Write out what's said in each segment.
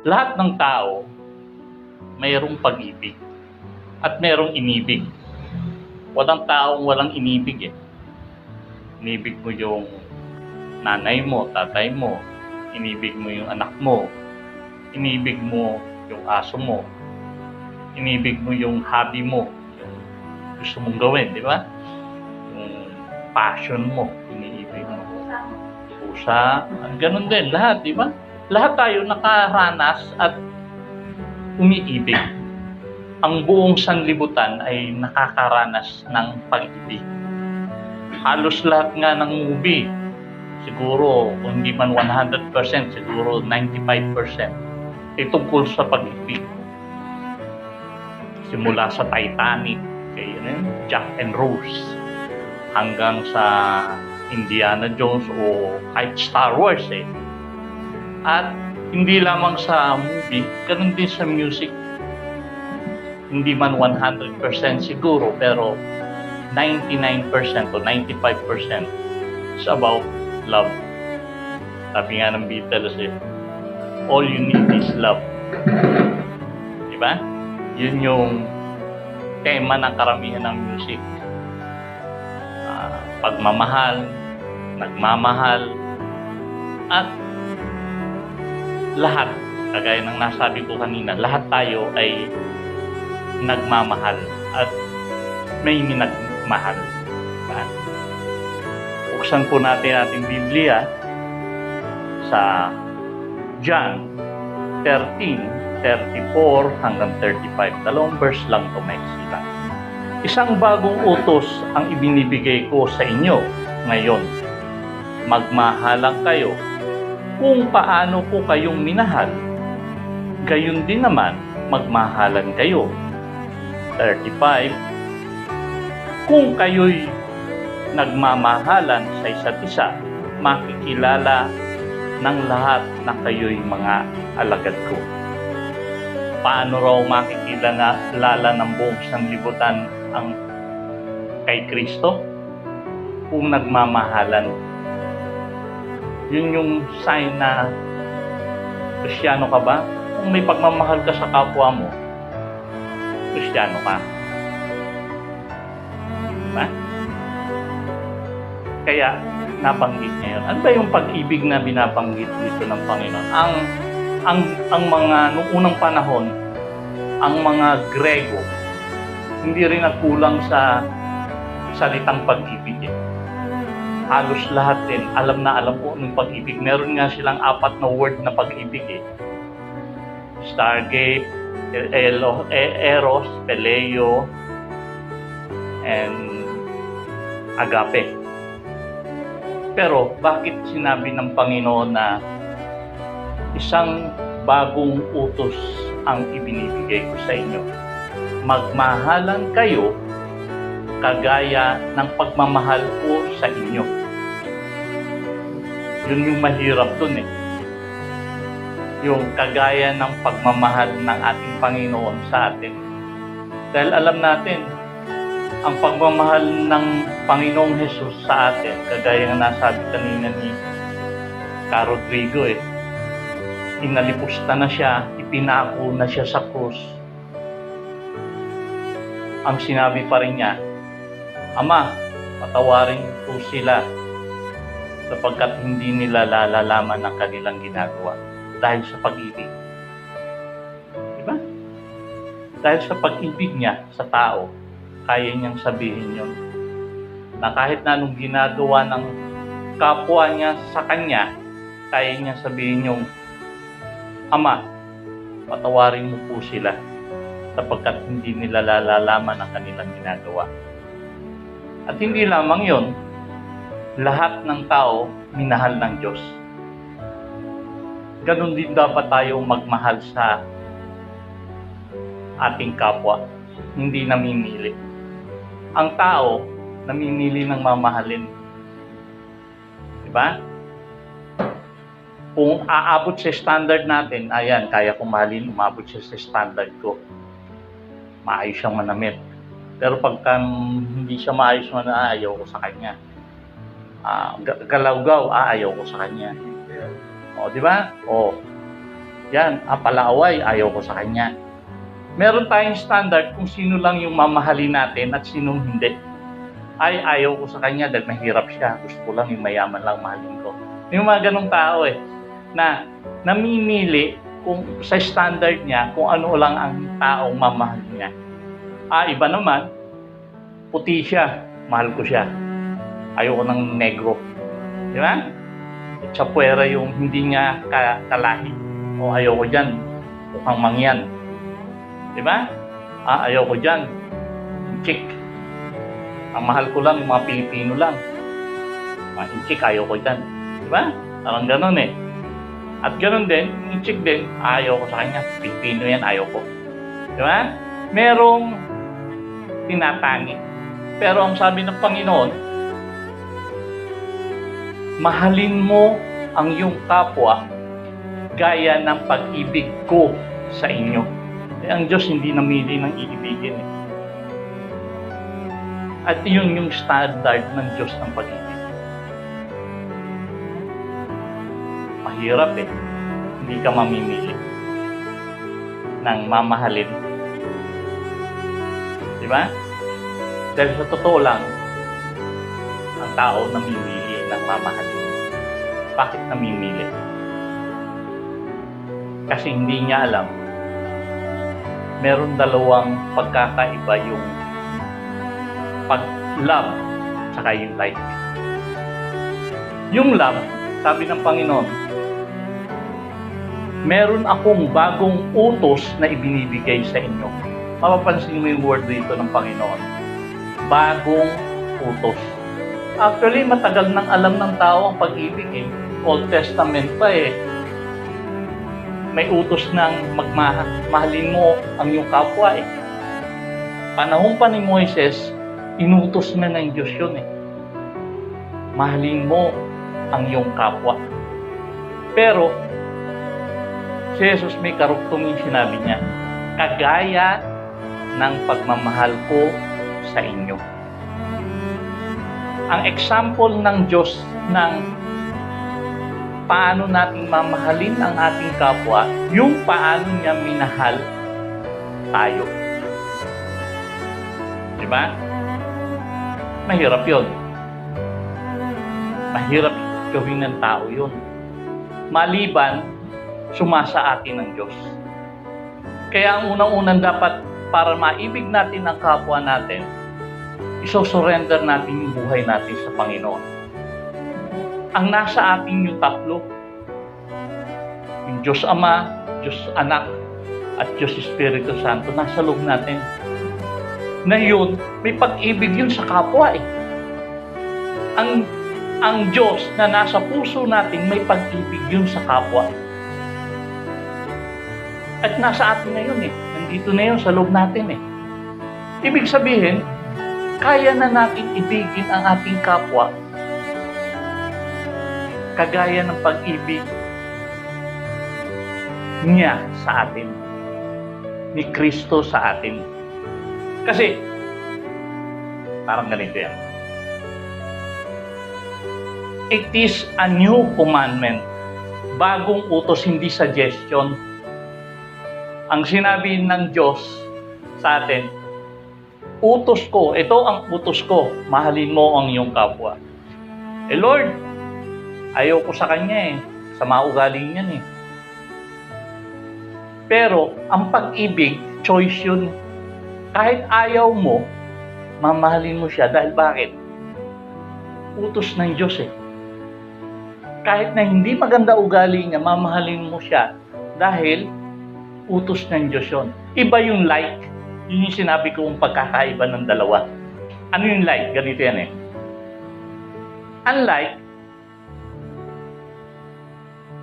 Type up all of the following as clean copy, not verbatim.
Lahat ng tao mayroong pag-ibig at mayroong inibig. Walang taong walang inibig eh. Inibig mo yung nanay mo, tatay mo, inibig mo yung anak mo, inibig mo yung aso mo, inibig mo yung hobby mo, yung gusto mong gawin, di ba? Yung passion mo, iniibig mo. Pusa, ganun din, lahat, di ba? Lahat tayo nakaranas at umiibig. Ang buong sanlibutan ay nakakaranas ng pag-ibig. Halos lahat nga ng movie, siguro kung hindi man 100%, siguro 95%, ay tungkol sa pag-ibig. Simula sa Titanic, kay Jack and Rose, hanggang sa Indiana Jones o kahit Star Wars eh. At hindi lamang sa movie, ganun din sa music. Hindi man 100% siguro, pero 99% o 95% is about love. Sabi nga ng Beatles eh, all you need is love. Diba? Yun yung tema ng karamihan ng music. Pagmamahal, nagmamahal, at lahat, kagaya ng nasabi ko kanina, lahat tayo ay nagmamahal at may minagmahal. Buksan po natin ating Biblia sa John 13:34 hanggang 35. Dalawang verse lang ito maiksi lang. Isang bagong utos ang ibinibigay ko sa inyo ngayon. Magmahalan kayo kung paano ko kayong minahal. Gayon din naman, magmahalan kayo. 35. Kung kayo'y nagmamahalan sa isa't isa, makikilala ng lahat na kayo'y mga alagad ko. Paano raw makikilala ng buong sanlibutan ang kay Kristo? Kung nagmamahalan. Yun yung sign na Kristiyano ka ba? Kung may pagmamahal ka sa kapwa mo, Kristiyano ka. Diba? Kaya nabanggit niya yun. Ano ba yung pag-ibig na binabanggit dito ng Panginoon? Ang mga nung unang panahon, ang mga Grego, hindi rin nagkulang sa salitang pag-ibig eh. Halos lahat din, alam na alam ko anong pag-ibig. Meron nga silang 4 na word na pag-ibig eh. Stargate, Eros, Peleo, and Agape. Pero bakit sinabi ng Panginoon na isang bagong utos ang ibinibigay ko sa inyo? Magmahalan kayo kagaya ng pagmamahal ko sa inyo. Yun yung mahirap dun eh. Yung kagaya ng pagmamahal ng ating Panginoon sa atin. Dahil alam natin, ang pagmamahal ng Panginoong Jesus sa atin, kagaya ng nasabi kanina ni Ka Rodrigo eh, inalipusta na siya, ipinako na siya sa krus. Ang sinabi pa rin niya, Ama, patawarin ko sila sapagkat hindi nila lalalaman ang kanilang ginagawa dahil sa pag-ibig. Diba? Dahil sa pag-ibig niya sa tao, kaya niyang sabihin yun. Na kahit na anong ginagawa ng kapwa niya sa kanya, kaya niyang sabihin yung, Ama, patawarin mo po sila sapagkat hindi nila lalalaman ang kanilang ginagawa. At hindi lamang yon, lahat ng tao minahal ng Diyos. Ganon din dapat tayong magmahal sa ating kapwa, hindi namimili. Ang tao, namimili ng mamahalin. Diba? Kung aabot sa standard natin, ayan, kaya kong mahalin, umabot siya sa standard ko. Maayos siyang manamit. Pero pagka hindi siya maayos manamit, ayaw ko sa kanya. Galawgaw, ayaw ko sa kanya. O, di ba? O, Yan, palaaway, ayaw ko sa kanya. Meron tayong standard kung sino lang yung mamahalin natin at sinong hindi. Ay, ayaw ko sa kanya dahil mahirap siya. Gusto ko lang yung mayaman lang mahalin ko. Yung mga ganong tao na namimili kung sa standard niya kung ano lang ang taong mamahal niya. Iba naman, puti siya, mahal ko siya. Ayoko ng negro. Di ba? Chapuera yung hindi niya kalahi. O ayoko dyan, mukhang mangyan. Di ba? Ayoko dyan, chick. Ang mahal ko lang, yung mga Pilipino lang. Yung chick, ayoko dyan. Di ba? Parang ganun At ganun din, yung chick din, ayaw ko sa kanya. Pilipino yan, ayaw ko. Di ba? Merong tinatangi. Pero ang sabi ng Panginoon, mahalin mo ang iyong kapwa gaya ng pag-ibig ko sa inyo. Ang Diyos hindi namili ng iibigin At yun yung standard ng Diyos ng pag-ibig. Mahirap Hindi ka mamimili ng mamahalin. Di ba? Dahil sa totoo lang, ang tao namimili ng mamahalin. Bakit namimili? Kasi hindi niya alam, meron dalawang pagkakaiba yung pag-love saka yung like. Yung love, sabi ng Panginoon, meron akong bagong utos na ibinibigay sa inyo. Mapapansin mo yung word dito ng Panginoon. Bagong utos. Actually, matagal nang alam ng tao ang pag-ibig Old Testament pa May utos ng mahalin mo ang iyong kapwa Panahon pa ni Moises, inutos na ng Diyos yun Mahalin mo ang iyong kapwa. Pero, si Jesus may karuktong yung sinabi niya, kagaya ng pagmamahal ko sa inyo. Ang example ng Diyos ng paano natin mamahalin ang ating kapwa, yung paano niya minahal tayo. Diba? Mahirap yun. Mahirap gawin ng tao yun. Maliban, sumasa atin ng Diyos. Kaya ang unang-unang dapat para maibig natin ang kapwa natin, iso-surrender natin yung buhay natin sa Panginoon. Ang nasa atin yung tatlo, yung Diyos Ama, Diyos Anak, at Diyos Espiritu Santo, nasa loob natin. Na yun, may pag-ibig yun sa kapwa Ang Diyos na nasa puso natin, may pag-ibig yun sa kapwa. At nasa atin na yun Nandito na yun sa loob natin Ibig sabihin, kaya na natin ibigin ang ating kapwa kagaya ng pag-ibig niya sa atin, ni Kristo sa atin. Kasi, parang ganito yan. It is a new commandment. Bagong utos, hindi suggestion. Ang sinabi ng Diyos sa atin, utos ko, ito ang utos ko, mahalin mo ang iyong kapwa. Lord, ayaw ko sa kanya sa mga ugali niyan Pero, ang pag-ibig, choice yun. Kahit ayaw mo, mamahalin mo siya. Dahil bakit? Utos ng Diyos Kahit na hindi maganda ugali niya, mamahalin mo siya. Dahil, utos ng Diyos yun. Iba yung like. Yun yung sinabi kong pagkakaiba ng dalawa. Ano yung like? Ganito yan Unlike,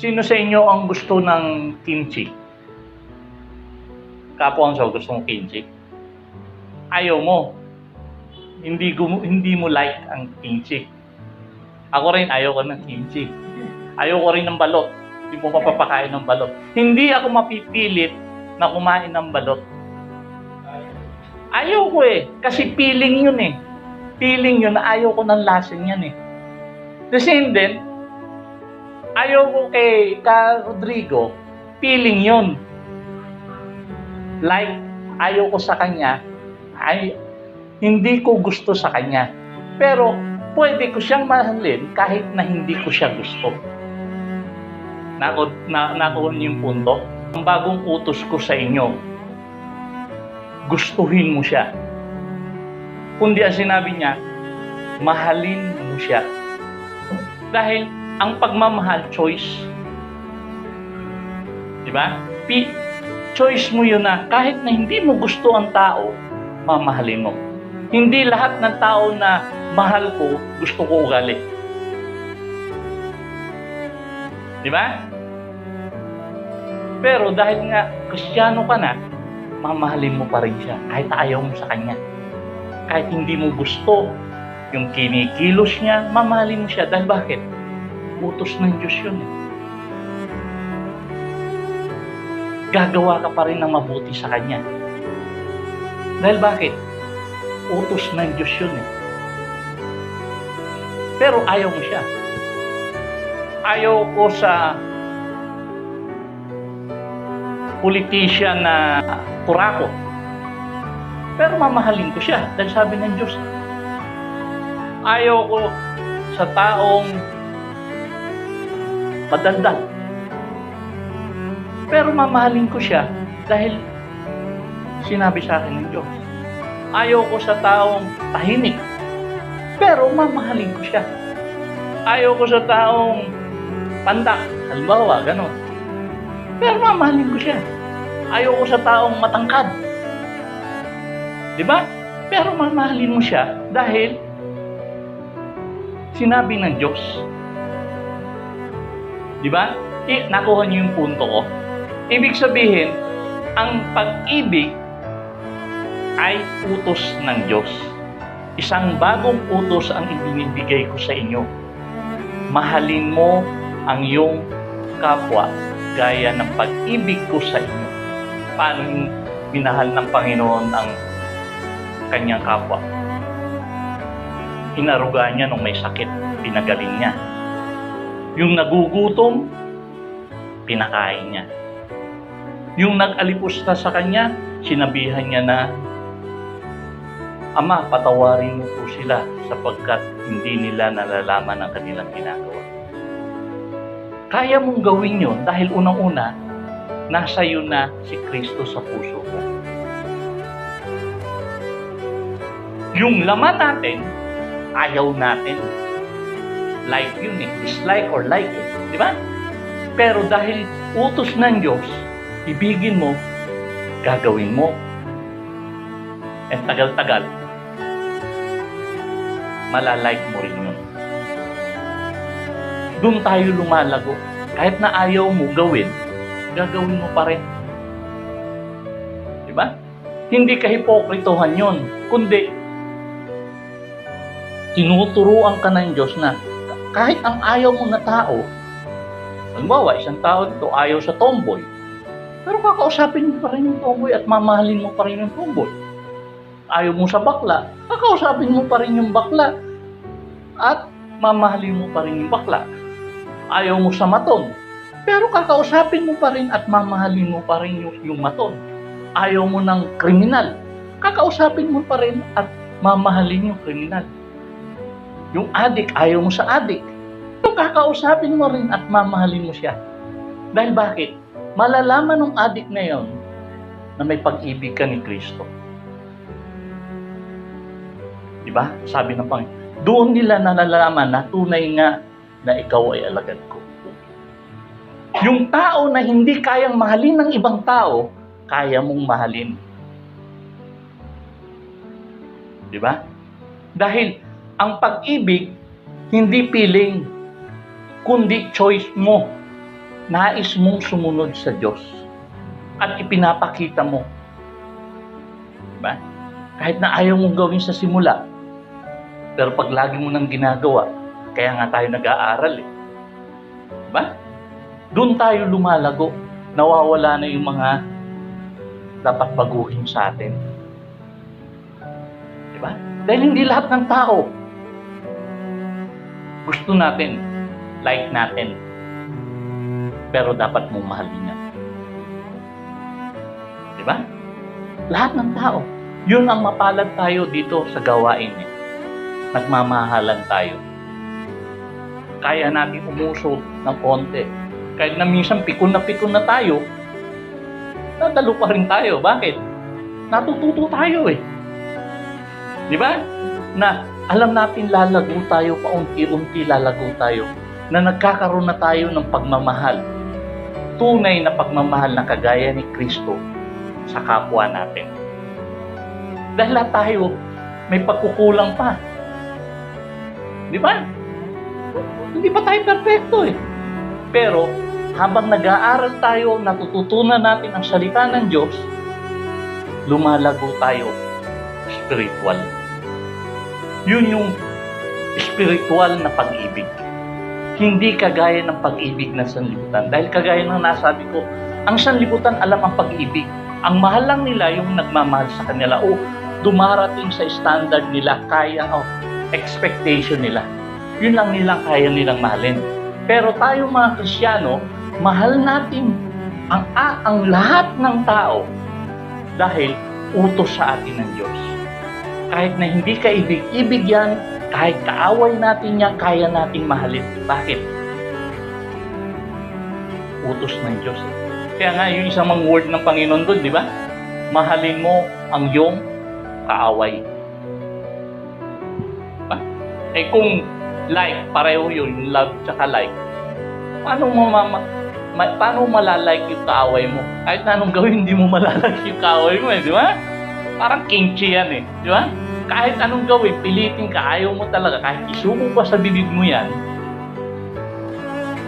sino sa inyo ang gusto ng kimchi? Kapwa ang gusto mong kimchi? Ayaw mo. Hindi mo like ang kimchi. Ako rin, ayaw ko ng kimchi. Ayaw ko rin ng balot. Hindi mo mapapakain ng balot. Hindi ako mapipilit na kumain ng balot. Ayaw ko Kasi feeling yun Feeling yun na ayaw ko ng lasa niyan The same din, ayaw ko kay Rodrigo feeling yun. Like, ayaw ko sa kanya, ay, hindi ko gusto sa kanya. Pero, pwede ko siyang mahalin kahit na hindi ko siya gusto. Nakuha niyo yung punto? Ang bagong utos ko sa inyo, gustuhin mo siya. Kundi ang sinabi niya, mahalin mo siya. Dahil ang pagmamahal, choice. Diba? Choice mo yun na kahit na hindi mo gusto ang tao, mamahalin mo. Hindi lahat ng tao na mahal ko, gusto ko ugali. Diba? Pero dahil nga Kristiyano ka na, mamahalin mo pa rin siya kahit ayaw mo sa kanya. Kahit hindi mo gusto yung kinikilos niya, mamahalin mo siya. Dahil bakit? Utos ng Diyos yun. Gagawa ka pa rin ng mabuti sa kanya. Dahil bakit? Utos ng Diyos yun. Pero ayaw mo siya. Ayaw ko sa politician na kurako. Pero mamahalin ko siya dahil sabi ng Diyos. Ayaw ko sa taong madaldal. Pero mamahalin ko siya dahil sinabi sa akin ng Diyos. Ayaw ko sa taong tahimik. Pero mamahalin ko siya. Ayaw ko sa taong pandak. Halimbawa, gano'n. Pero mamahalin ko siya. Ayaw ko sa taong matangkad. Diba? Pero mamahalin mo siya dahil sinabi ng Diyos. Diba? Nakuha niyo yung punto ko. Ibig sabihin, ang pag-ibig ay utos ng Diyos. Isang bagong utos ang ibinibigay ko sa inyo. Mahalin mo ang iyong kapwa gaya ng pag-ibig ko sa inyo. Paano minahal ng Panginoon ang kanyang kapwa? Inaruga niya nung may sakit, pinagaling niya. Yung nagugutom, pinakain niya. Yung nag-alipusta sa kanya, sinabihan niya na, Ama, patawarin mo po sila sapagkat hindi nila nalalaman ang kanilang ginagawa. Kaya mong gawin yun dahil unang-una, nasa iyo na si Kristo sa puso mo. Yung laman natin, ayaw natin. Like yun eh. Dislike or like it. Di ba? Pero dahil utos ng Diyos, ibigin mo, gagawin mo. And tagal-tagal, malalike mo rin yun. Doon tayo lumalago. Kahit na ayaw mo gawin, gagawin mo pa rin. Diba? Hindi kahipokritohan yun, kundi tinuturuan ka ng Diyos na kahit ang ayaw mo na tao, halimbawa, isang tao dito ayaw sa tomboy, pero kakausapin mo pa rin yung tomboy at mamahalin mo pa rin yung tomboy. Ayaw mo sa bakla, kakausapin mo pa rin yung bakla at mamahalin mo pa rin yung bakla. Ayaw mo sa maton, pero kakausapin mo pa rin at mamahalin mo pa rin yung maton. Ayaw mo ng kriminal, kakausapin mo pa rin at mamahalin yung kriminal. Yung adik, ayaw mo sa adik, pero kakausapin mo rin at mamahalin mo siya. Dahil bakit? Malalaman ng adik na yon na may pag-ibig ka ni Kristo. Diba? Sabi ng Panginoon, doon nila nalalaman na tunay nga na ikaw ay alagad ko. Yung tao na hindi kayang mahalin ng ibang tao, kaya mong mahalin. Diba? Dahil ang pag-ibig, hindi piling, kundi choice mo. Nais mong sumunod sa Diyos. At ipinapakita mo. Diba? Kahit na ayaw mong gawin sa simula, pero pag lagi mo nang ginagawa, kaya nga tayo nag-aaral eh. Diba? Doon tayo lumalago. Nawawala na yung mga dapat baguhin sa atin. Diba? Dahil hindi lahat ng tao gusto natin, like natin, pero dapat mong mahalin niya. Di ba? Lahat ng tao. Yun ang mapalad tayo dito sa gawain. Nagmamahalan tayo. Kaya natin umusog ng konti. Kahit na minsan pikon na tayo, nadalo pa rin tayo. Bakit? Natututo tayo eh. Di ba? Na alam natin lalago tayo, paunti-unti lalago tayo. Na nagkakaroon na tayo ng pagmamahal. Tunay na pagmamahal na kagaya ni Kristo sa kapwa natin. Dahil lahat tayo may pagkukulang pa. Di ba? Hindi pa tayo perfecto eh. Pero habang nag-aaral tayo, natututunan natin ang salita ng Diyos, lumalago tayo spiritual. Yun yung spiritual na pag-ibig. Hindi kagaya ng pag-ibig na sanlibutan. Dahil kagaya ng nasabi ko, ang sanlibutan alam ang pag-ibig. Ang mahal lang nila yung nagmamahal sa kanila o dumarating sa standard nila, kaya expectation nila. Yun lang nilang kaya nilang mahalin. Pero tayo mga Kristiyano, mahal natin ang lahat ng tao dahil utos sa atin ng Diyos. Kahit na hindi ka ibig yan, kahit kaaway natin yan, kaya nating mahalin. Bakit? Utos ng Diyos. Kaya nga, yung isang mga word ng Panginoon doon, di ba? Mahalin mo ang iyong kaaway. Diba? Eh kung like, pareho yun, love tsaka like, paano malalike yung kaaway mo? Kahit na anong gawin, hindi mo malalike yung kaaway mo eh, di ba? Parang kimchi yan eh, di ba? Kahit anong gawin, pilitin ka, ayaw mo talaga, kahit isubo pa sa bibig mo yan,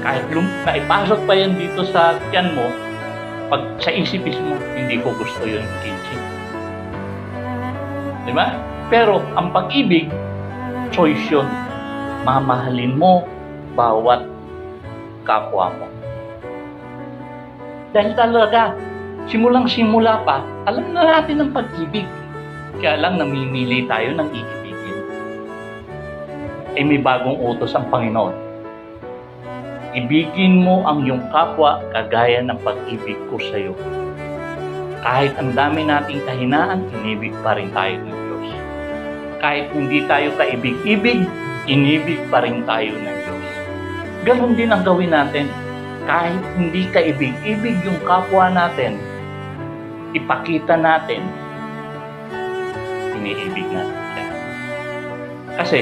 kahit naipasok pa yan dito sa tiyan mo, pag sa isip mo, hindi ko gusto yun kimchi. Di ba? Pero ang pag-ibig, choice yun. Mamahalin mo bawat kapwa mo. Dahil talaga, simulang-simula pa, alam na natin ang pag-ibig. Kaya lang namimili tayo ng iibigin. Eh may bagong utos ang Panginoon. Ibigin mo ang iyong kapwa kagaya ng pag-ibig ko sa iyo. Kahit ang dami nating kahinaan, inibig pa rin tayo ng Diyos. Kahit hindi tayo kaibig-ibig, inibig pa rin tayo ng Diyos. Ganon din ang gawin natin. Kahit hindi kaibig-ibig yung kapwa natin, ipakita natin, iniibig natin siya. Kasi,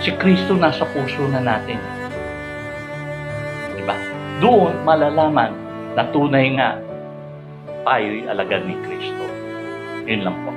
si Kristo nasa puso na natin. Diba? Doon malalaman na tunay nga tayo'y alagad ni Kristo. Yun lang po.